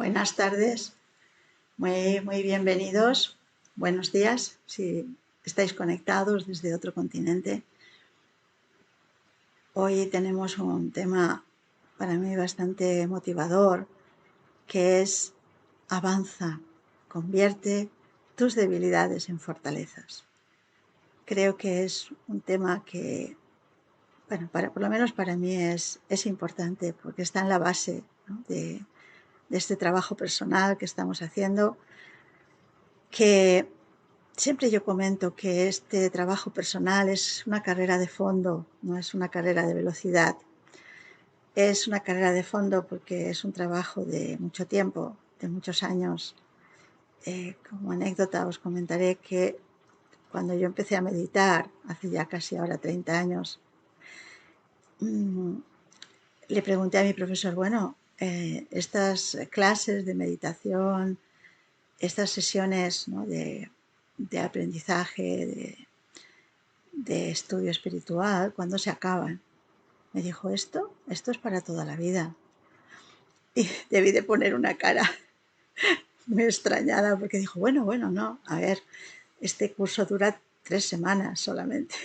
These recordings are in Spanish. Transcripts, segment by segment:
Buenas tardes, muy bienvenidos. Buenos días, si estáis conectados desde otro continente. Hoy tenemos un tema para mí bastante motivador, que es avanza, convierte tus debilidades en fortalezas. Creo que es un tema que, bueno, por lo menos para mí es importante porque está en la base, ¿no?, de este trabajo personal que estamos haciendo, que siempre yo comento que este trabajo personal es una carrera de fondo, no es una carrera de velocidad. Es una carrera de fondo porque es un trabajo de mucho tiempo, de muchos años. Como anécdota os comentaré que cuando yo empecé a meditar, hace ya casi ahora 30 años, le pregunté a mi profesor, bueno, estas clases de meditación, estas sesiones, ¿no?, de aprendizaje, de estudio espiritual, ¿cuándo se acaban? Me dijo, esto es para toda la vida. Y debí de poner una cara muy extrañada porque dijo, bueno, no, a ver, este curso dura 3 semanas solamente,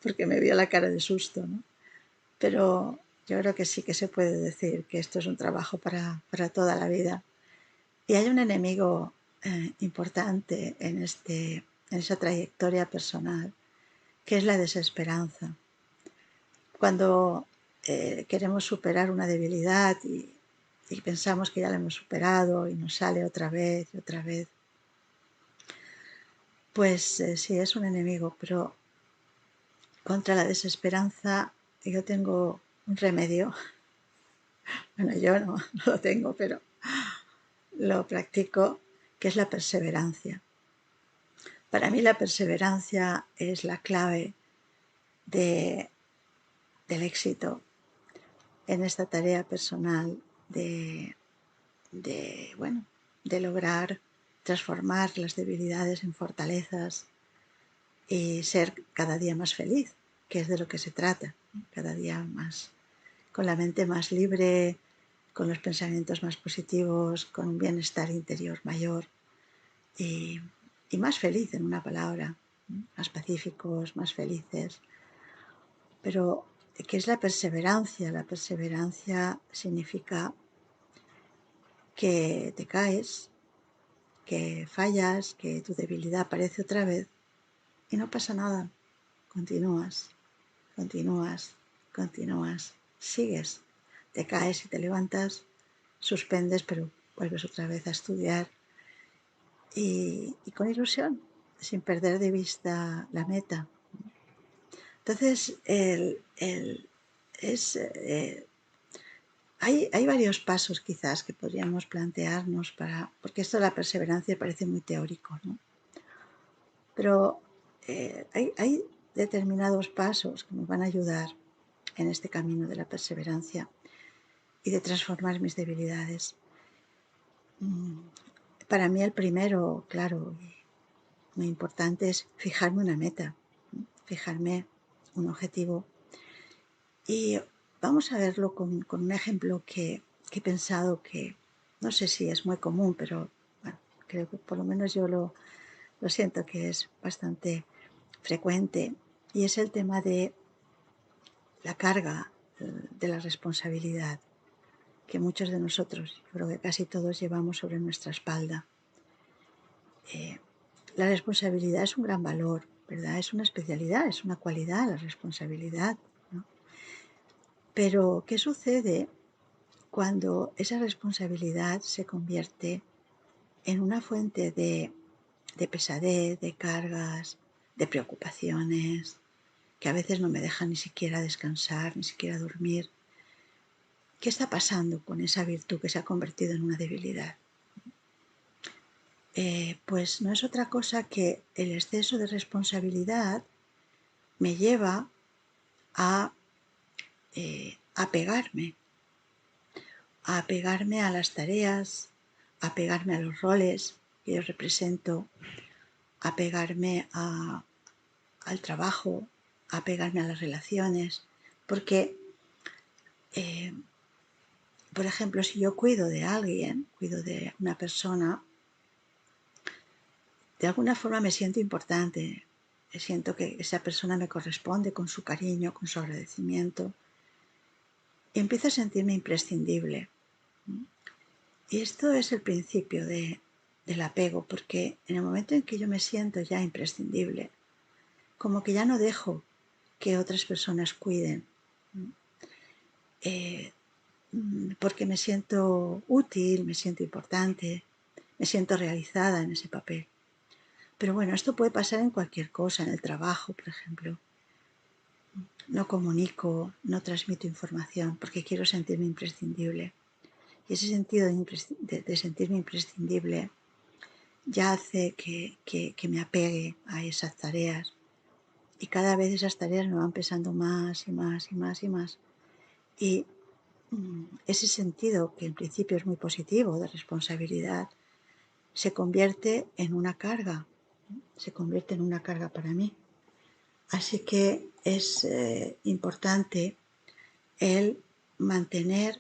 porque me vio la cara de susto, ¿no? Pero yo creo que sí que se puede decir que esto es un trabajo para toda la vida. Y hay un enemigo importante en esa trayectoria personal, que es la desesperanza. Cuando queremos superar una debilidad y pensamos que ya la hemos superado y nos sale otra vez y otra vez, pues sí, es un enemigo, pero contra la desesperanza yo tengo un remedio. Bueno, yo no lo tengo, pero lo practico, que es la perseverancia. Para mí la perseverancia es la clave de, del éxito en esta tarea personal bueno, de lograr transformar las debilidades en fortalezas y ser cada día más feliz, que es de lo que se trata, cada día más, con la mente más libre, con los pensamientos más positivos, con un bienestar interior mayor y, y más feliz, en una palabra, más pacíficos, más felices. Pero, ¿qué es la perseverancia? La perseverancia significa que te caes, que fallas, que tu debilidad aparece otra vez y no pasa nada. Continúas, continúas, sigues. Te caes y te levantas, suspendes, pero vuelves otra vez a estudiar y con ilusión, sin perder de vista la meta. Entonces, hay varios pasos quizás que podríamos plantearnos porque esto de la perseverancia parece muy teórico, ¿no? Pero hay determinados pasos que me van a ayudar en este camino de la perseverancia y de transformar mis debilidades. Para mí el primero, claro, muy importante es fijarme una meta, fijarme un objetivo. Y vamos a verlo con un ejemplo que he pensado que no sé si es muy común, pero bueno, creo que por lo menos yo lo siento que es bastante frecuente, y es el tema de la carga de la responsabilidad que muchos de nosotros, yo creo que casi todos, llevamos sobre nuestra espalda. La responsabilidad es un gran valor, ¿verdad? Es una especialidad, es una cualidad, la responsabilidad, ¿no? Pero, ¿qué sucede cuando esa responsabilidad se convierte en una fuente de pesadez, de cargas, de preocupaciones, que a veces no me dejan ni siquiera descansar, ni siquiera dormir? ¿Qué está pasando con esa virtud que se ha convertido en una debilidad? Pues no es otra cosa que el exceso de responsabilidad me lleva a apegarme a las tareas, apegarme a los roles que yo represento, apegarme al trabajo, apegarme a las relaciones, porque por ejemplo, si yo cuido de alguien, cuido de una persona, de alguna forma me siento importante, siento que esa persona me corresponde con su cariño, con su agradecimiento, y empiezo a sentirme imprescindible. Y esto es el principio del apego, porque en el momento en que yo me siento ya imprescindible, como que ya no dejo que otras personas cuiden, porque me siento útil, me siento importante, me siento realizada en ese papel. Pero bueno, esto puede pasar en cualquier cosa, en el trabajo, por ejemplo. No comunico, no transmito información porque quiero sentirme imprescindible. Y ese sentido de sentirme imprescindible ya hace que me apegue a esas tareas. Y cada vez esas tareas me van pesando más y más y más y más. Y ese sentido, que en principio es muy positivo, de responsabilidad, se convierte en una carga. Se convierte en una carga para mí. Así que es importante el mantener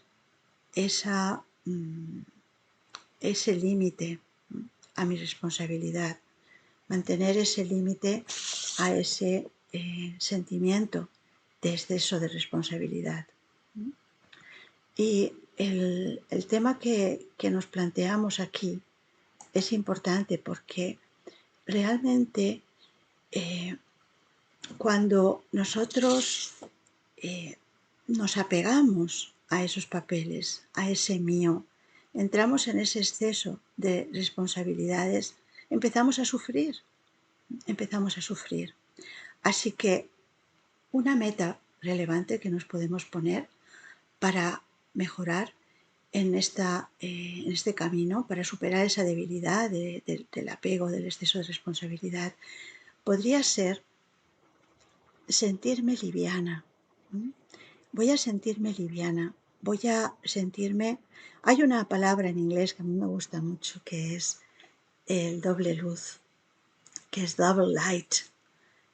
ese límite a mi responsabilidad, mantener ese límite a ese sentimiento de exceso de responsabilidad. Y el tema que nos planteamos aquí es importante porque realmente cuando nosotros nos apegamos a esos papeles, a ese mío, entramos en ese exceso de responsabilidades, empezamos a sufrir, empezamos a sufrir. Así que una meta relevante que nos podemos poner para mejorar en este camino, para superar esa debilidad del apego, del exceso de responsabilidad, podría ser sentirme liviana. Voy a sentirme liviana, voy a sentirme... Hay una palabra en inglés que a mí me gusta mucho, que es el doble luz, que es double light.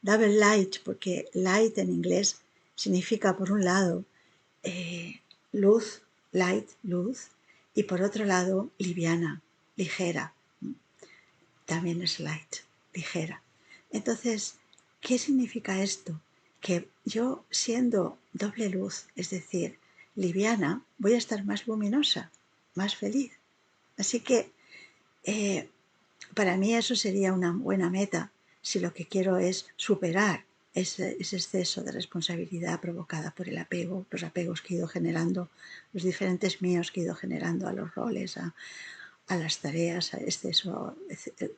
Double light, porque light en inglés significa, por un lado, luz, light, luz, y por otro lado, liviana, ligera. También es light, ligera. Entonces, ¿qué significa esto? Que yo, siendo doble luz, es decir, liviana, voy a estar más luminosa, más feliz. Así que para mí eso sería una buena meta si lo que quiero es superar ese exceso de responsabilidad provocada por el apego, los apegos que he ido generando, los diferentes míos que he ido generando a los roles, a las tareas, a exceso,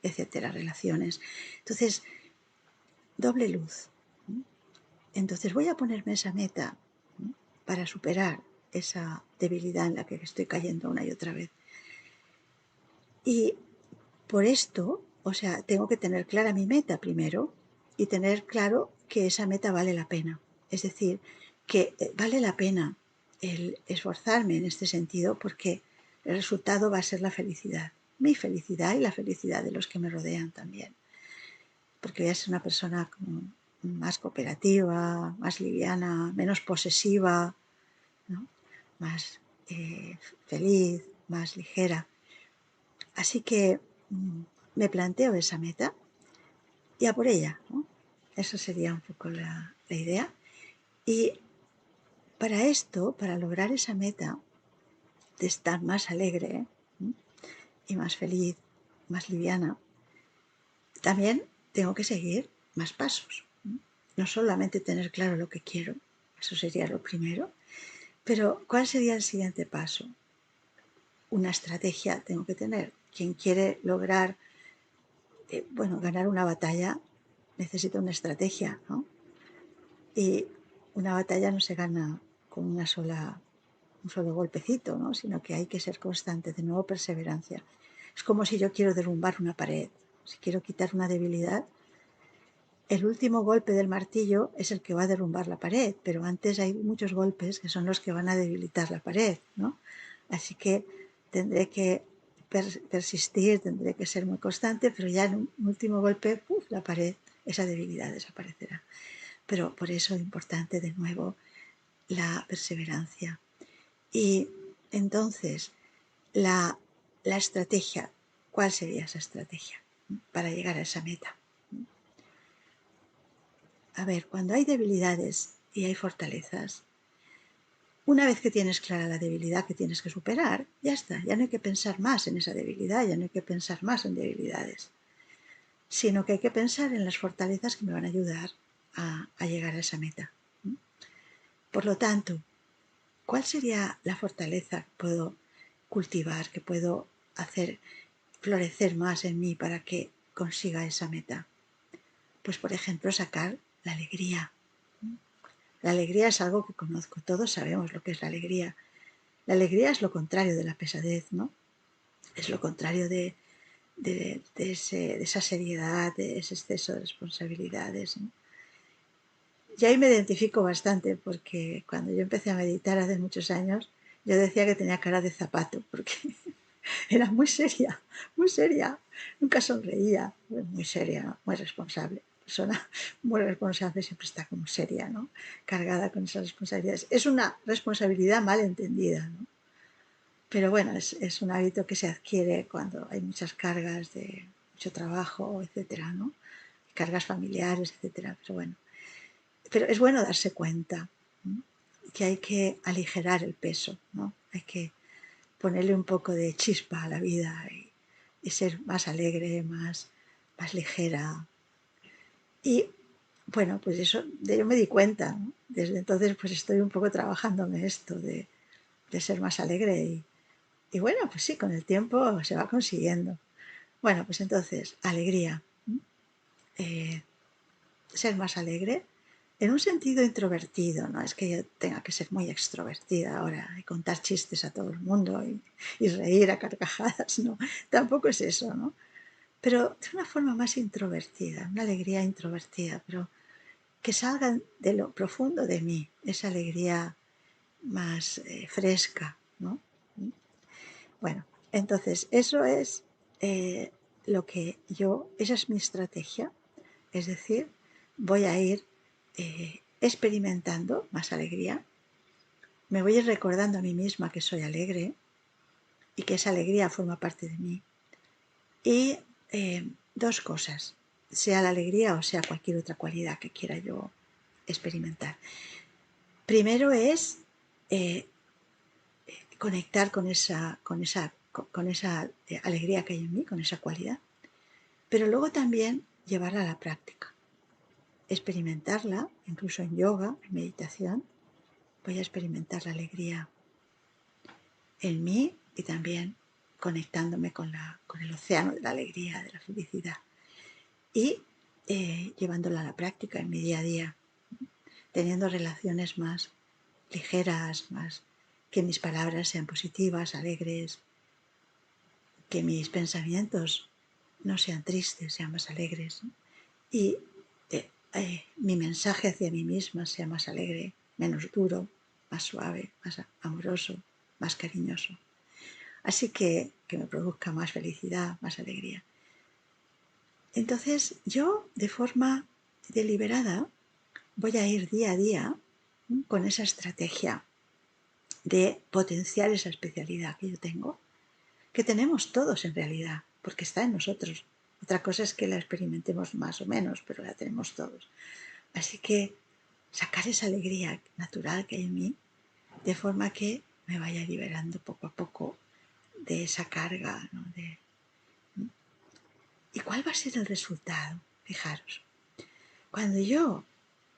etcétera, relaciones. Entonces, doble luz. Entonces voy a ponerme esa meta para superar esa debilidad en la que estoy cayendo una y otra vez. Y por esto, o sea, tengo que tener clara mi meta primero y tener claro que esa meta vale la pena. Es decir, que vale la pena el esforzarme en este sentido porque el resultado va a ser la felicidad. Mi felicidad y la felicidad de los que me rodean también. Porque voy a ser una persona como más cooperativa, más liviana, menos posesiva, ¿no? Más feliz, más ligera. Así que me planteo esa meta y a por ella, ¿no? Eso sería un poco la idea. Y para esto, para lograr esa meta de estar más alegre y más feliz, más liviana, también tengo que seguir más pasos. No solamente tener claro lo que quiero, eso sería lo primero, pero ¿cuál sería el siguiente paso? Una estrategia tengo que tener. Quien quiere lograr ganar una batalla necesita una estrategia, ¿no? Y una batalla no se gana con un solo golpecito, ¿no? Sino que hay que ser constante, de nuevo perseverancia. Es como si yo quiero derrumbar una pared, si quiero quitar una debilidad, el último golpe del martillo es el que va a derrumbar la pared, pero antes hay muchos golpes que son los que van a debilitar la pared, ¿no? Así que tendré que persistir, tendré que ser muy constante, pero ya en un último golpe, la pared, esa debilidad desaparecerá. Pero por eso es importante de nuevo la perseverancia. Y Entonces, la, la estrategia, ¿cuál sería esa estrategia para llegar a esa meta? A ver, cuando hay debilidades y hay fortalezas, una vez que tienes clara la debilidad que tienes que superar, ya está, ya no hay que pensar más en esa debilidad, ya no hay que pensar más en debilidades, sino que hay que pensar en las fortalezas que me van a ayudar a llegar a esa meta. Por lo tanto, ¿cuál sería la fortaleza que puedo cultivar, que puedo hacer florecer más en mí para que consiga esa meta? Pues, por ejemplo, sacar la alegría. La alegría es algo que conozco, todos sabemos lo que es la alegría. La alegría es lo contrario de la pesadez, ¿no? Es lo contrario de esa seriedad, de ese exceso de responsabilidades, ¿no? Y ahí me identifico bastante porque cuando yo empecé a meditar hace muchos años, yo decía que tenía cara de zapato porque era muy seria, nunca sonreía, muy seria, muy responsable. Persona muy responsable siempre está como seria, ¿no? Cargada con esas responsabilidades. Es una responsabilidad mal entendida, ¿no? Pero bueno, es un hábito que se adquiere cuando hay muchas cargas de mucho trabajo, etcétera, ¿no? Cargas familiares, etcétera. Pero bueno, pero es bueno darse cuenta, ¿no? Que hay que aligerar el peso, ¿no? Hay que ponerle un poco de chispa a la vida y ser más alegre, más ligera. Y bueno, pues eso, de ello me di cuenta, ¿no? Desde entonces pues estoy un poco trabajándome esto de ser más alegre y bueno, pues sí, con el tiempo se va consiguiendo. Bueno, pues entonces, alegría. Eh, Ser más alegre en un sentido introvertido, no es que yo tenga que ser muy extrovertida ahora y contar chistes a todo el mundo y reír a carcajadas, no, tampoco es eso, ¿no? Pero de una forma más introvertida, una alegría introvertida, pero que salga de lo profundo de mí, esa alegría más fresca, ¿no? Bueno, entonces eso es lo que esa es mi estrategia, es decir, voy a ir experimentando más alegría, me voy a ir recordando a mí misma que soy alegre y que esa alegría forma parte de mí. Y dos cosas, sea la alegría o sea cualquier otra cualidad que quiera yo experimentar. Primero es eh, conectar con esa alegría que hay en mí, con esa cualidad, pero luego también llevarla a la práctica, experimentarla, incluso en yoga, en meditación, voy a experimentar la alegría en mí y también conectándome con el océano de la alegría, de la felicidad y llevándola a la práctica en mi día a día, teniendo relaciones más ligeras, más que mis palabras sean positivas, alegres, que mis pensamientos no sean tristes, sean más alegres, ¿no? Y mi mensaje hacia mí misma sea más alegre, menos duro, más suave, más amoroso, más cariñoso. Así que me produzca más felicidad, más alegría. Entonces yo de forma deliberada voy a ir día a día, ¿no?, con esa estrategia de potenciar esa especialidad que yo tengo, que tenemos todos en realidad, porque está en nosotros. Otra cosa es que la experimentemos más o menos, pero la tenemos todos. Así que sacar esa alegría natural que hay en mí, de forma que me vaya liberando poco a poco de esa carga, ¿no? ¿Y cuál va a ser el resultado? Fijaros, cuando yo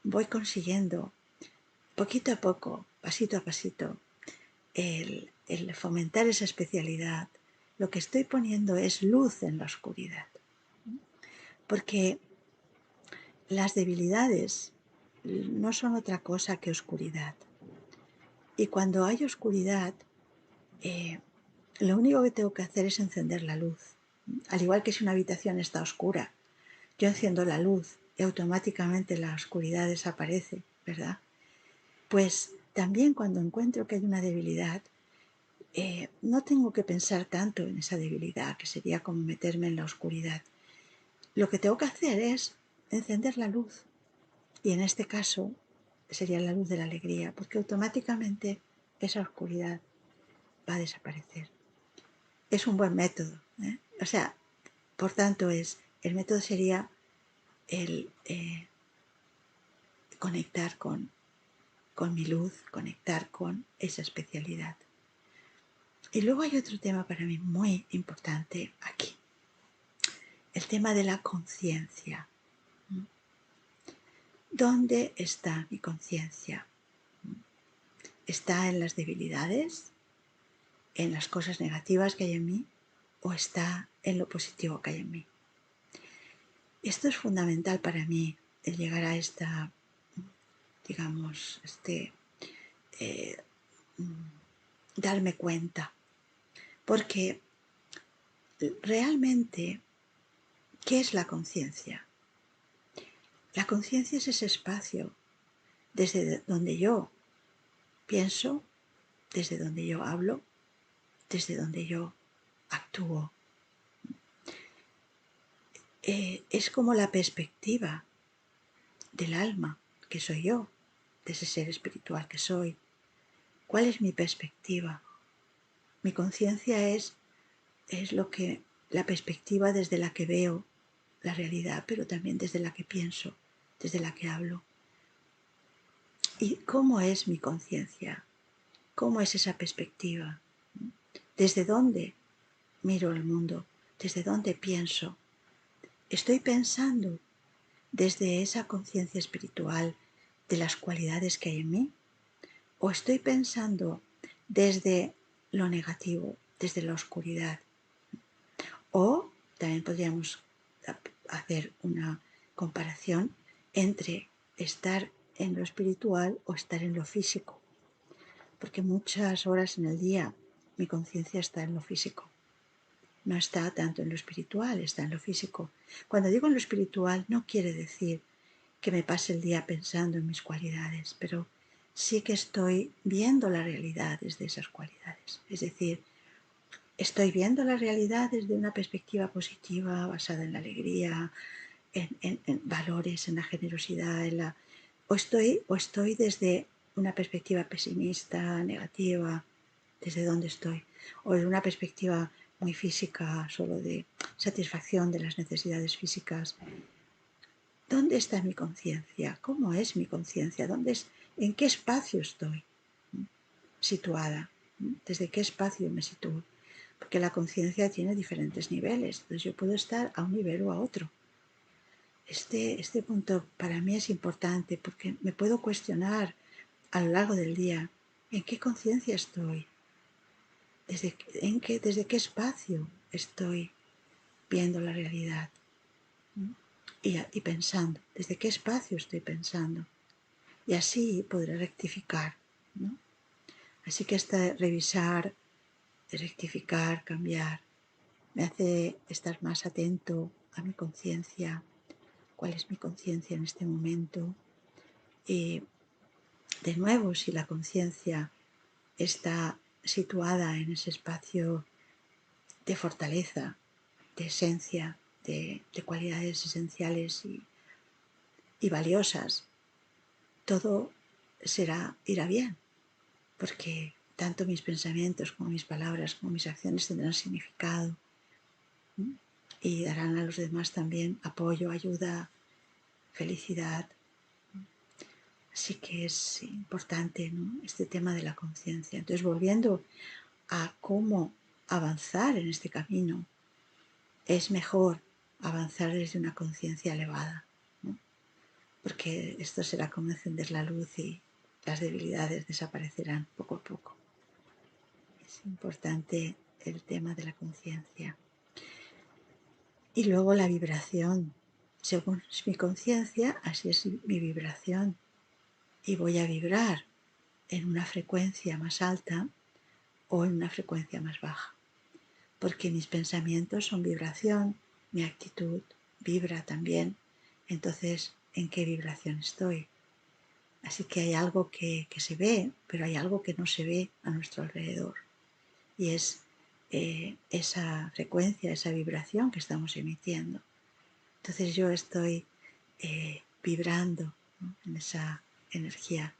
voy consiguiendo poquito a poco, pasito a pasito, el fomentar esa especialidad, lo que estoy poniendo es luz en la oscuridad. Porque las debilidades no son otra cosa que oscuridad. Y cuando hay oscuridad, eh, lo único que tengo que hacer es encender la luz. Al igual que si una habitación está oscura, yo enciendo la luz y automáticamente la oscuridad desaparece, ¿verdad? Pues también cuando encuentro que hay una debilidad, no tengo que pensar tanto en esa debilidad, que sería como meterme en la oscuridad. Lo que tengo que hacer es encender la luz. Y en este caso sería la luz de la alegría, porque automáticamente esa oscuridad va a desaparecer. Es un buen método, ¿eh? O sea, por tanto, el método sería el conectar con mi luz, conectar con esa especialidad. Y luego hay otro tema para mí muy importante aquí, el tema de la conciencia. ¿Dónde está mi conciencia? ¿Está en las debilidades, en las cosas negativas que hay en mí, o está en lo positivo que hay en mí? Esto es fundamental para mí, el llegar a esta, digamos, darme cuenta, porque realmente, ¿qué es la conciencia? La conciencia es ese espacio desde donde yo pienso, desde donde yo hablo, desde donde yo actúo. Es como la perspectiva del alma, que soy yo, de ese ser espiritual que soy. ¿Cuál es mi perspectiva? Mi conciencia es la perspectiva desde la que veo la realidad, pero también desde la que pienso, desde la que hablo. ¿Y cómo es mi conciencia? ¿Cómo es esa perspectiva? ¿Desde dónde miro el mundo? ¿Desde dónde pienso? ¿Estoy pensando desde esa conciencia espiritual de las cualidades que hay en mí? ¿O estoy pensando desde lo negativo, desde la oscuridad? O también podríamos hacer una comparación entre estar en lo espiritual o estar en lo físico, porque muchas horas en el día mi conciencia está en lo físico, no está tanto en lo espiritual, está en lo físico. Cuando digo en lo espiritual no quiere decir que me pase el día pensando en mis cualidades, pero sí que estoy viendo la realidad desde esas cualidades, es decir, estoy viendo la realidad desde una perspectiva positiva, basada en la alegría, en valores, en la generosidad, o estoy desde una perspectiva pesimista, negativa, desde dónde estoy, o desde una perspectiva muy física, solo de satisfacción de las necesidades físicas. ¿Dónde está mi conciencia? ¿Cómo es mi conciencia? ¿En qué espacio estoy situada? ¿Desde qué espacio me sitúo? Porque la conciencia tiene diferentes niveles, entonces yo puedo estar a un nivel o a otro. Este punto para mí es importante porque me puedo cuestionar a lo largo del día en qué conciencia estoy, desde qué espacio estoy viendo la realidad y pensando, desde qué espacio estoy pensando. Y así podré rectificar, ¿no? Así que revisar, rectificar, cambiar, me hace estar más atento a mi conciencia, cuál es mi conciencia en este momento. Y de nuevo, si la conciencia está situada en ese espacio de fortaleza, de esencia, de cualidades esenciales y valiosas, todo irá bien, porque tanto mis pensamientos como mis palabras como mis acciones tendrán significado, ¿sí? Y darán a los demás también apoyo, ayuda, felicidad. Así que es importante, ¿no?, este tema de la conciencia. Entonces, volviendo a cómo avanzar en este camino, es mejor avanzar desde una conciencia elevada, ¿no? Porque esto será como encender la luz y las debilidades desaparecerán poco a poco. Es importante el tema de la conciencia. Y luego la vibración. Según es mi conciencia, así es mi vibración. Y voy a vibrar en una frecuencia más alta o en una frecuencia más baja. Porque mis pensamientos son vibración, mi actitud vibra también. Entonces, ¿en qué vibración estoy? Así que hay algo que se ve, pero hay algo que no se ve a nuestro alrededor. Y es esa frecuencia, esa vibración que estamos emitiendo. Entonces yo estoy vibrando, ¿no?, en esa energía.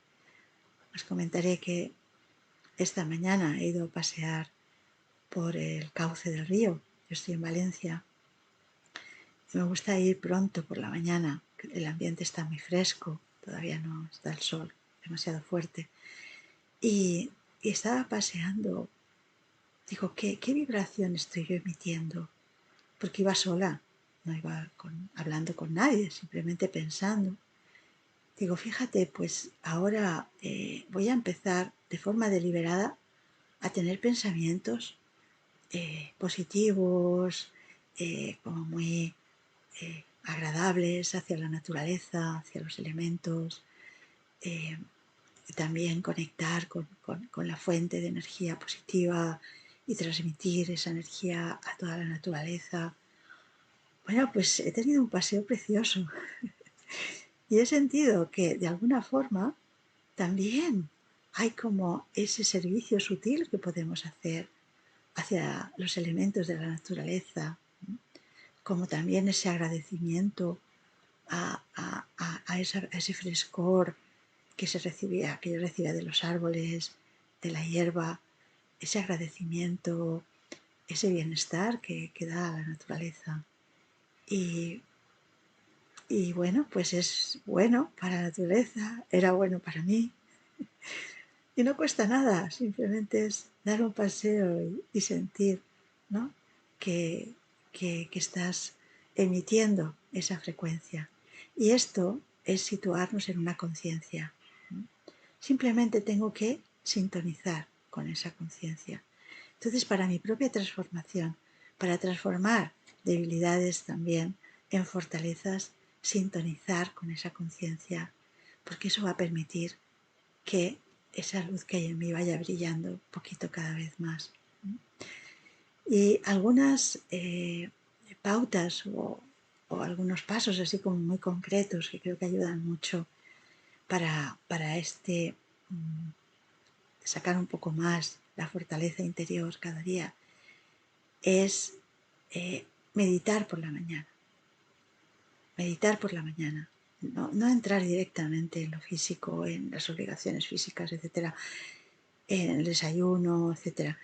Os comentaré que esta mañana he ido a pasear por el cauce del río. Yo estoy en Valencia y me gusta ir pronto por la mañana. El ambiente está muy fresco, todavía no está el sol demasiado fuerte. Y estaba paseando. Digo, ¿qué vibración estoy yo emitiendo? Porque iba sola, no iba hablando con nadie, simplemente pensando. Digo, fíjate, pues ahora voy a empezar de forma deliberada a tener pensamientos positivos, como muy agradables hacia la naturaleza, hacia los elementos, eh, también conectar con la fuente de energía positiva y transmitir esa energía a toda la naturaleza. Bueno, pues he tenido un paseo precioso y he sentido que de alguna forma también hay como ese servicio sutil que podemos hacer hacia los elementos de la naturaleza, como también ese agradecimiento a ese frescor que yo recibía de los árboles, de la hierba, ese agradecimiento, ese bienestar que da la naturaleza. Y, y bueno, pues es bueno para la naturaleza, era bueno para mí. Y no cuesta nada, simplemente es dar un paseo y sentir, ¿no? que, que estás emitiendo esa frecuencia. Y esto es situarnos en una conciencia. Simplemente tengo que sintonizar con esa conciencia. Entonces, para mi propia transformación, para transformar debilidades también en fortalezas, sintonizar con esa conciencia, porque eso va a permitir que esa luz que hay en mí vaya brillando un poquito cada vez más. Y algunas pautas o algunos pasos así como muy concretos que creo que ayudan mucho para sacar un poco más la fortaleza interior cada día es meditar por la mañana. Meditar por la mañana. No entrar directamente en lo físico, en las obligaciones físicas, etcétera, en el desayuno, etcétera.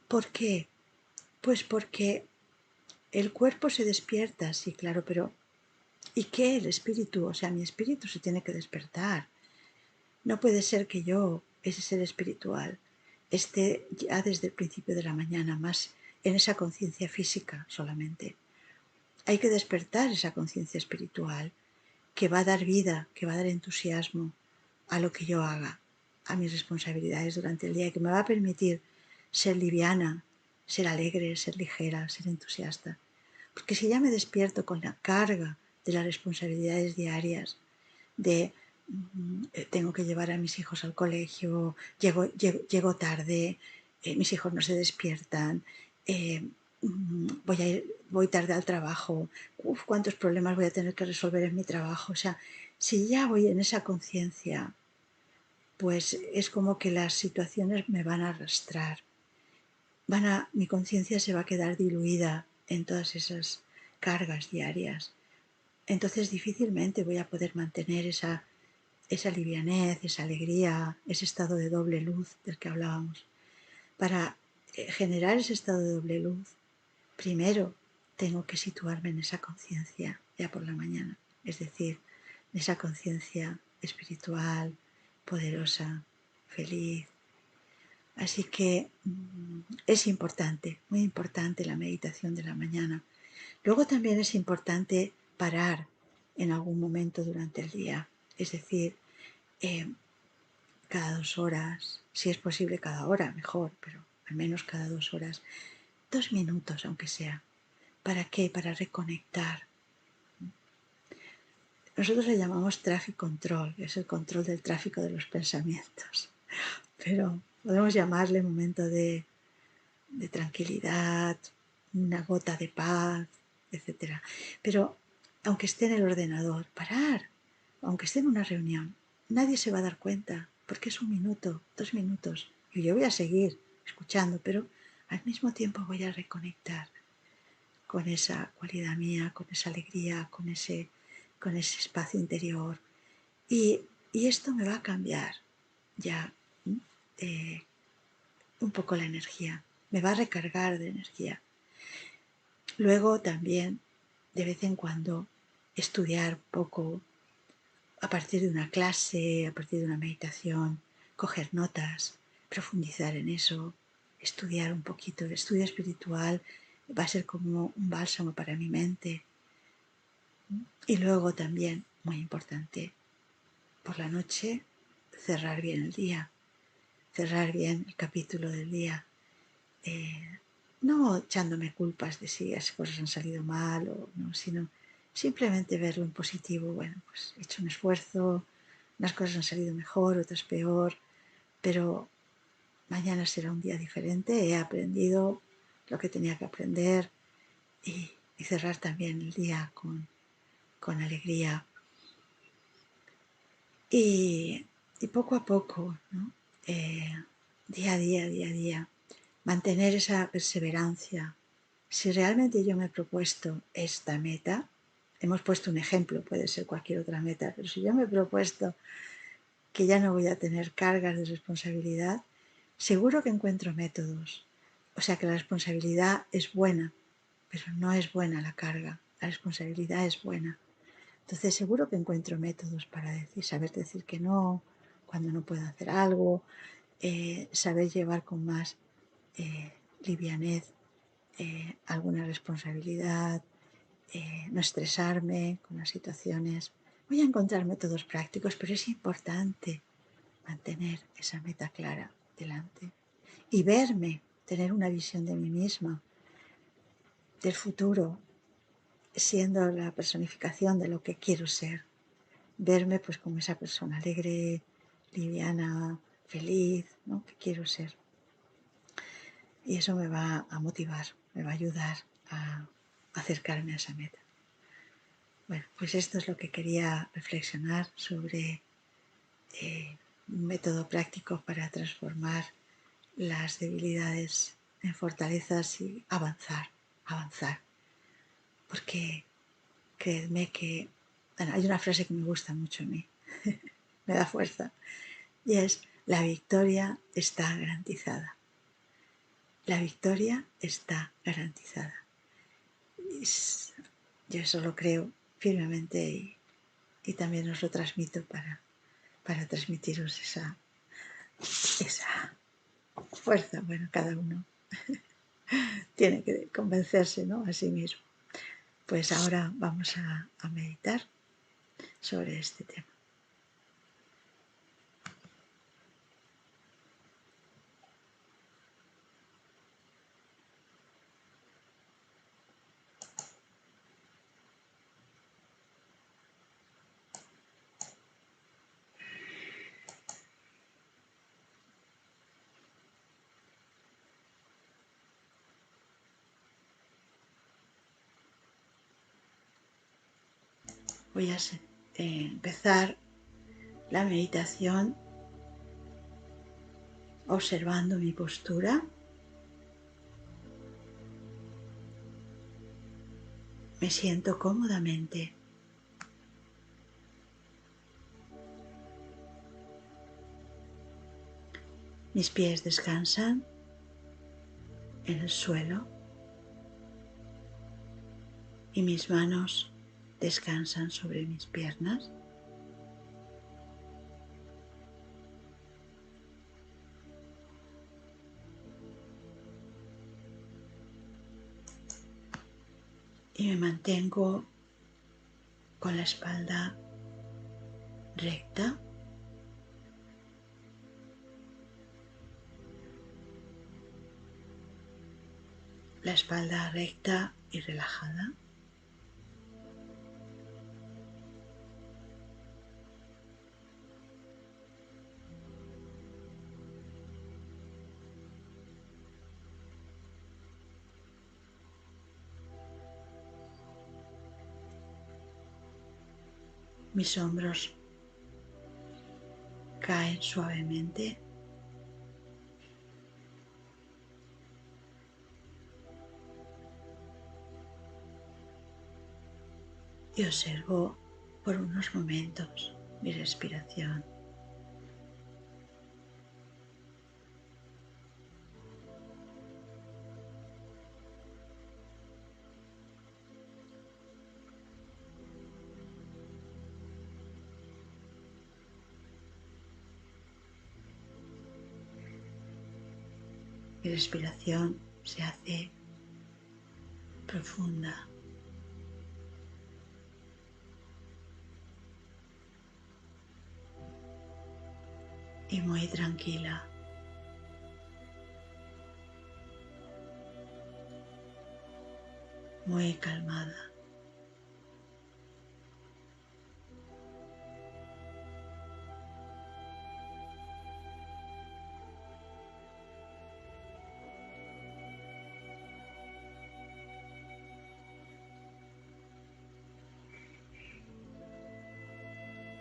¿Por qué? Pues porque el cuerpo se despierta, sí, claro, pero ¿y qué el espíritu? O sea, mi espíritu se tiene que despertar. No puede ser que yo, ese ser espiritual, esté ya desde el principio de la mañana más en esa conciencia física solamente. Hay que despertar esa conciencia espiritual que va a dar vida, que va a dar entusiasmo a lo que yo haga, a mis responsabilidades durante el día y que me va a permitir ser liviana, ser alegre, ser ligera, ser entusiasta. Porque si ya me despierto con la carga de las responsabilidades diarias, de tengo que llevar a mis hijos al colegio, llego tarde, mis hijos no se despiertan, voy tarde al trabajo, cuántos problemas voy a tener que resolver en mi trabajo. O sea, si ya voy en esa conciencia, pues es como que las situaciones me van a arrastrar, mi conciencia se va a quedar diluida en todas esas cargas diarias. Entonces difícilmente voy a poder mantener esa livianez, esa alegría, ese estado de doble luz del que hablábamos. Para generar ese estado de doble luz, primero tengo que situarme en esa conciencia ya por la mañana, es decir, en esa conciencia espiritual, poderosa, feliz. Así que es importante, muy importante la meditación de la mañana. Luego también es importante parar en algún momento durante el día, es decir, eh, cada 2 horas, si es posible cada hora, mejor, pero al menos cada 2 horas, 2 minutos aunque sea. ¿Para qué? Para reconectar. Nosotros le llamamos traffic control, que es el control del tráfico de los pensamientos, pero podemos llamarle momento de tranquilidad, una gota de paz, etcétera. Pero aunque esté en el ordenador, parar, aunque esté en una reunión, nadie se va a dar cuenta, porque es 1 minuto, 2 minutos, y yo voy a seguir escuchando, pero al mismo tiempo voy a reconectar con esa cualidad mía, con esa alegría, con ese espacio interior. Y esto me va a cambiar ya. un poco la energía, me va a recargar de energía. Luego también, de vez en cuando, estudiar un poco a partir de una clase, a partir de una meditación, coger notas, profundizar en eso, estudiar un poquito. El estudio espiritual va a ser como un bálsamo para mi mente. Y luego también, muy importante, por la noche cerrar bien el día, cerrar bien el capítulo del día, no echándome culpas de si las cosas han salido mal o no, sino simplemente verlo en positivo. Bueno, pues he hecho un esfuerzo, unas cosas han salido mejor, otras peor, pero mañana será un día diferente, he aprendido lo que tenía que aprender y cerrar también el día con alegría. Y poco a poco, ¿no? Día a día, mantener esa perseverancia. Si realmente yo me he propuesto esta meta, hemos puesto un ejemplo, puede ser cualquier otra meta, pero si yo me he propuesto que ya no voy a tener cargas de responsabilidad, seguro que encuentro métodos. O sea que la responsabilidad es buena, pero no es buena la carga. La responsabilidad es buena. Entonces seguro que encuentro métodos para saber decir que no, cuando no puedo hacer algo, saber llevar con más livianez alguna responsabilidad, no estresarme con las situaciones. Voy a encontrar métodos prácticos, pero es importante mantener esa meta clara delante y verme, tener una visión de mí misma, del futuro, siendo la personificación de lo que quiero ser. Verme pues como esa persona alegre, liviana, feliz, ¿no? Que quiero ser. Y eso me va a motivar, me va a ayudar a acercarme a esa meta. Bueno, pues esto es lo que quería reflexionar sobre un método práctico para transformar las debilidades en fortalezas y avanzar. Porque creedme que, bueno, hay una frase que me gusta mucho a mí, me da fuerza, y es: la victoria está garantizada. La victoria está garantizada. Yo eso lo creo firmemente y también os lo transmito para transmitiros esa fuerza. Bueno, cada uno tiene que convencerse, ¿no?, a sí mismo. Pues ahora vamos a meditar sobre este tema. Voy a empezar la meditación observando mi postura. Me siento cómodamente. Mis pies descansan en el suelo y mis manos descansan sobre mis piernas. Y me mantengo con la espalda recta, la espalda recta y relajada. Mis hombros caen suavemente y observo por unos momentos mi respiración. Mi respiración se hace profunda y muy tranquila. Muy calmada.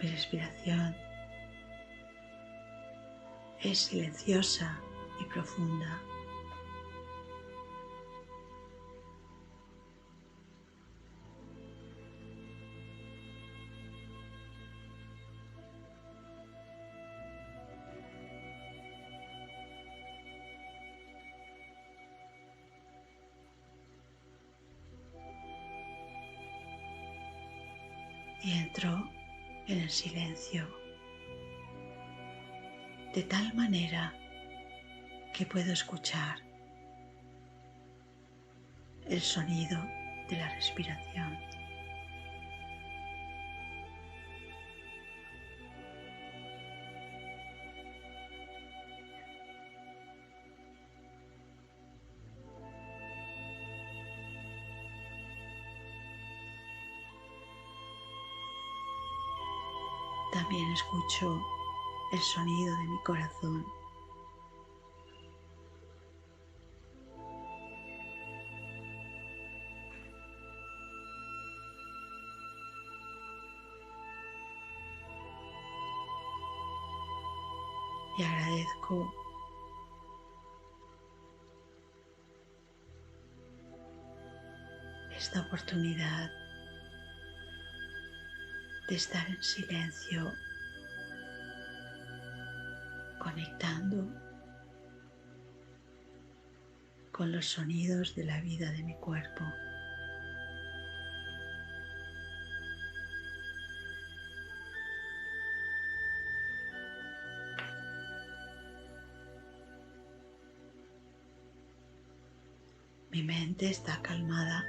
Mi respiración es silenciosa y profunda. Y entro en el silencio de tal manera que puedo escuchar el sonido de la respiración. También escucho el sonido de mi corazón. Y agradezco esta oportunidad de estar en silencio, conectando con los sonidos de la vida de mi cuerpo. Mi mente está calmada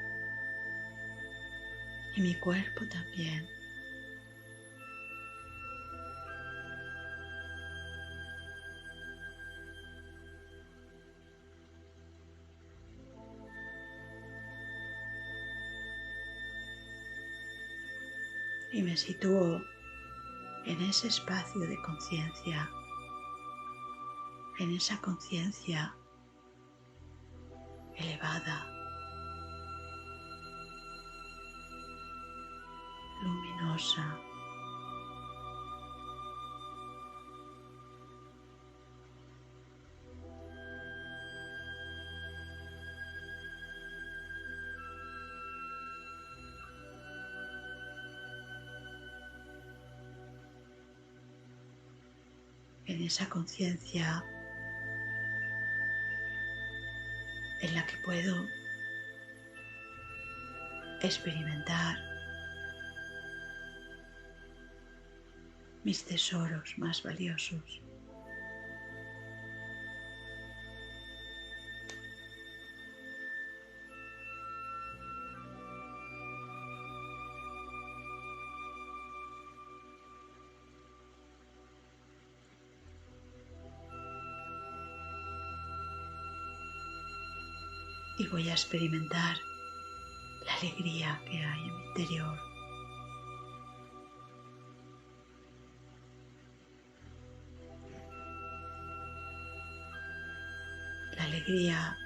y mi cuerpo también. Y me sitúo en ese espacio de conciencia, en esa conciencia elevada, luminosa, en esa conciencia en la que puedo experimentar mis tesoros más valiosos. Y voy a experimentar la alegría que hay en mi interior. La alegría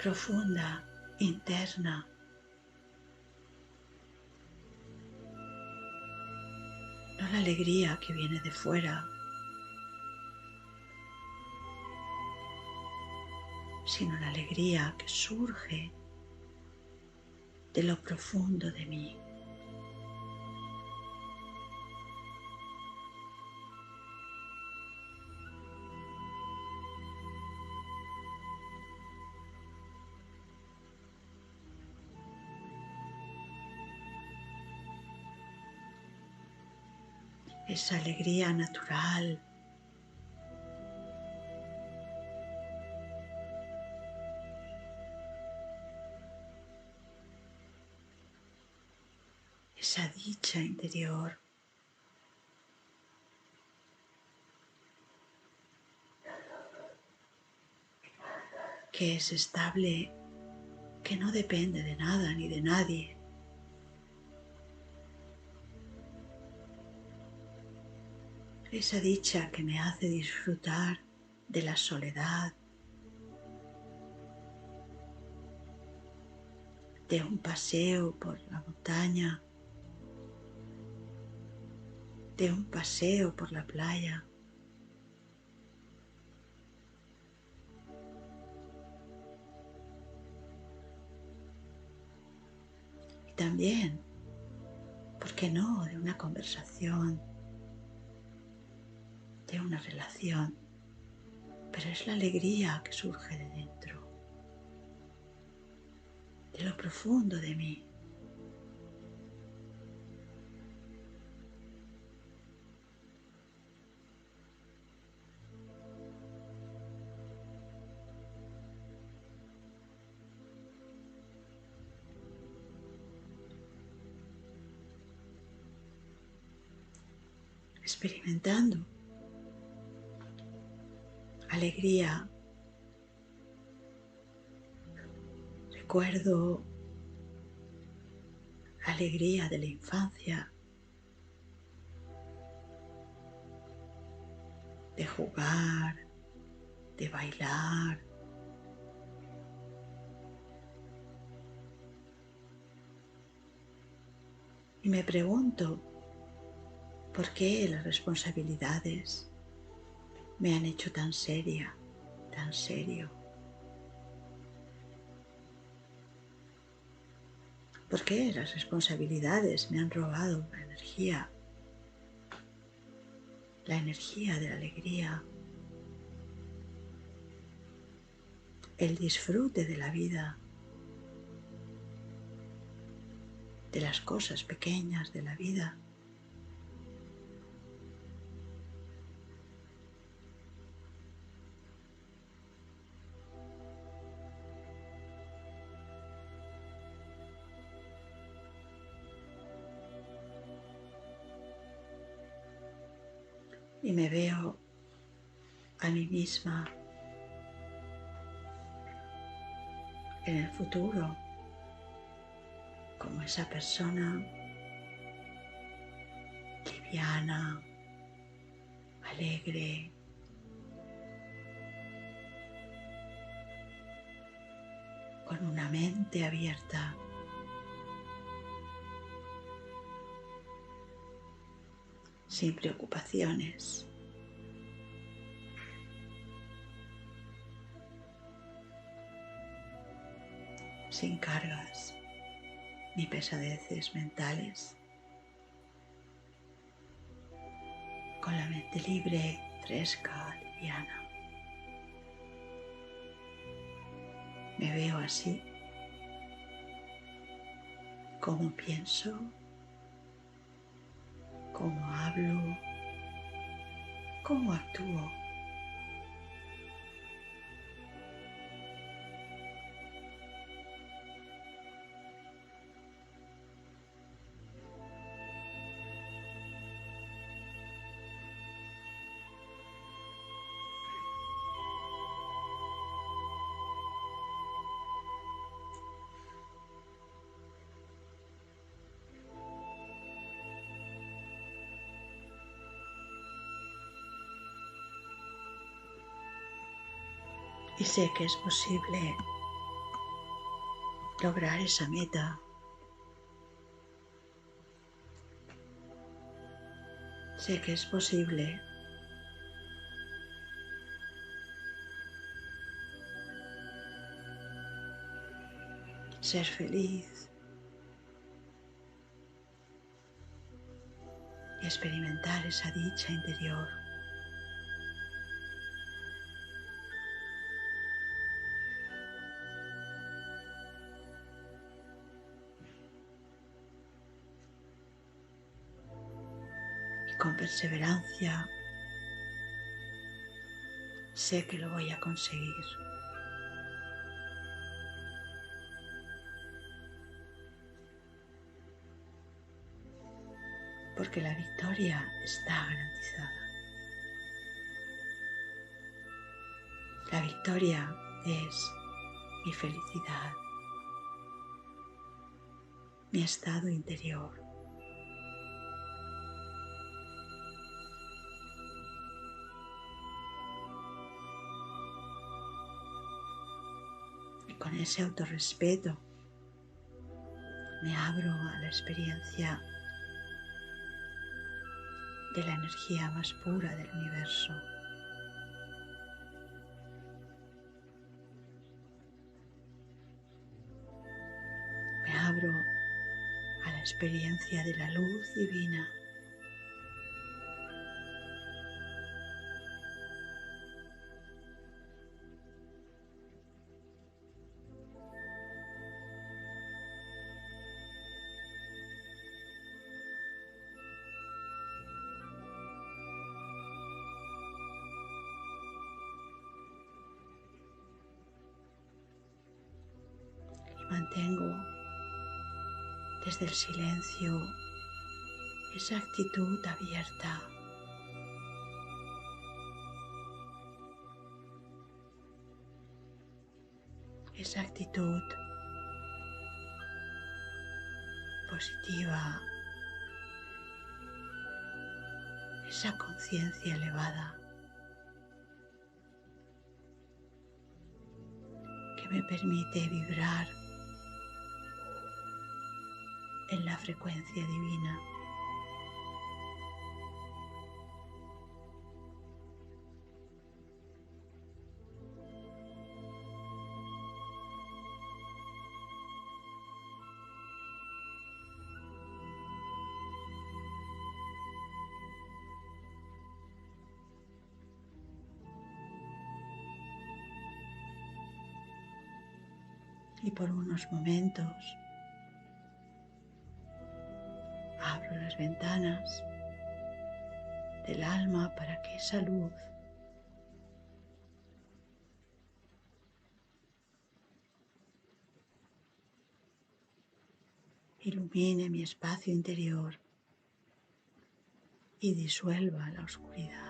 profunda, interna, no la alegría que viene de fuera, sino la alegría que surge de lo profundo de mí. Esa alegría natural esa dicha interior que es estable, que no depende de nada ni de nadie. Esa dicha que me hace disfrutar de la soledad, de un paseo por la montaña, de un paseo por la playa. Y también, ¿por qué no?, de una conversación, de una relación, pero es la alegría que surge de dentro, de lo profundo de mí. Experimentando alegría. Recuerdo la alegría de la infancia, de jugar, de bailar. Y me pregunto, ¿por qué las responsabilidades me han hecho tan seria, tan serio? ¿Por qué las responsabilidades me han robado la energía de la alegría, el disfrute de la vida, de las cosas pequeñas de la vida? Y me veo a mí misma en el futuro como esa persona liviana, alegre, con una mente abierta, sin preocupaciones, sin cargas ni pesadeces mentales, con la mente libre, fresca, liviana. Me veo así, como pienso, cómo hablo, cómo actúo. Y sé que es posible lograr esa meta. Sé que es posible ser feliz y experimentar esa dicha interior. Y con perseverancia sé que lo voy a conseguir. porque la victoria está garantizada. La victoria es mi felicidad, mi estado interior. Y con ese autorrespeto me abro a la experiencia de la energía más pura del universo. Me abro a la experiencia de la luz divina. Y mantengo desde el silencio esa actitud abierta. Esa actitud positiva, esa conciencia elevada que me permite vibrar en la frecuencia divina. Y por unos momentos abro las ventanas del alma para que esa luz ilumine mi espacio interior y disuelva la oscuridad.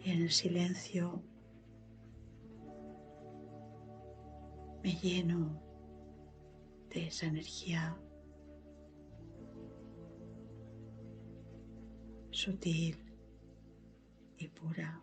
Y en el silencio me lleno de esa energía sutil y pura.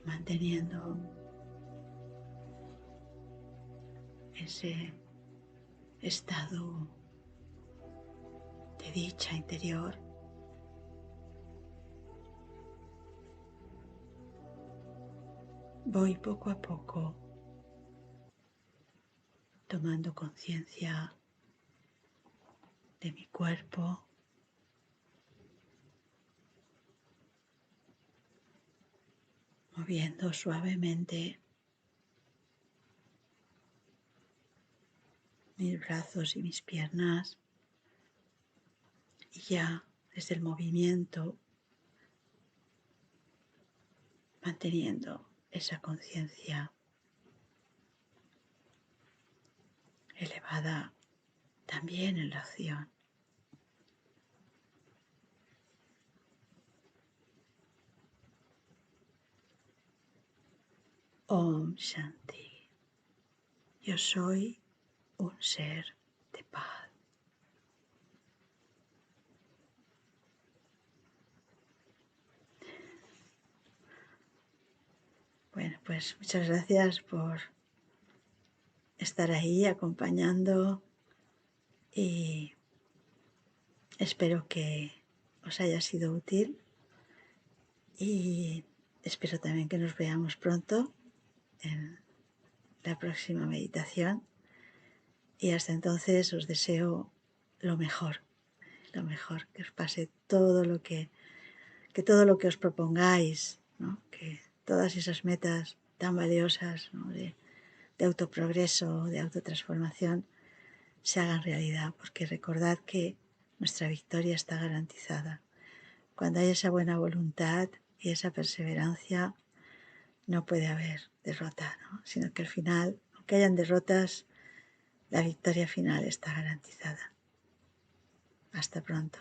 Manteniendo ese estado de dicha interior, voy poco a poco tomando conciencia de mi cuerpo, moviendo suavemente mis brazos y mis piernas, y ya desde el movimiento manteniendo esa conciencia elevada también en la acción. Om Shanti. Yo soy un ser de paz. Bueno, pues muchas gracias por estar ahí acompañando y espero que os haya sido útil y espero también que nos veamos pronto en la próxima meditación y hasta entonces os deseo lo mejor, que os pase todo lo que os propongáis, ¿no? Que todas esas metas tan valiosas, ¿no? de autoprogreso, de autotransformación, se hagan realidad, porque recordad que nuestra victoria está garantizada. Cuando hay esa buena voluntad y esa perseverancia, no puede haber derrota, ¿no? Sino que al final, aunque hayan derrotas, la victoria final está garantizada. Hasta pronto.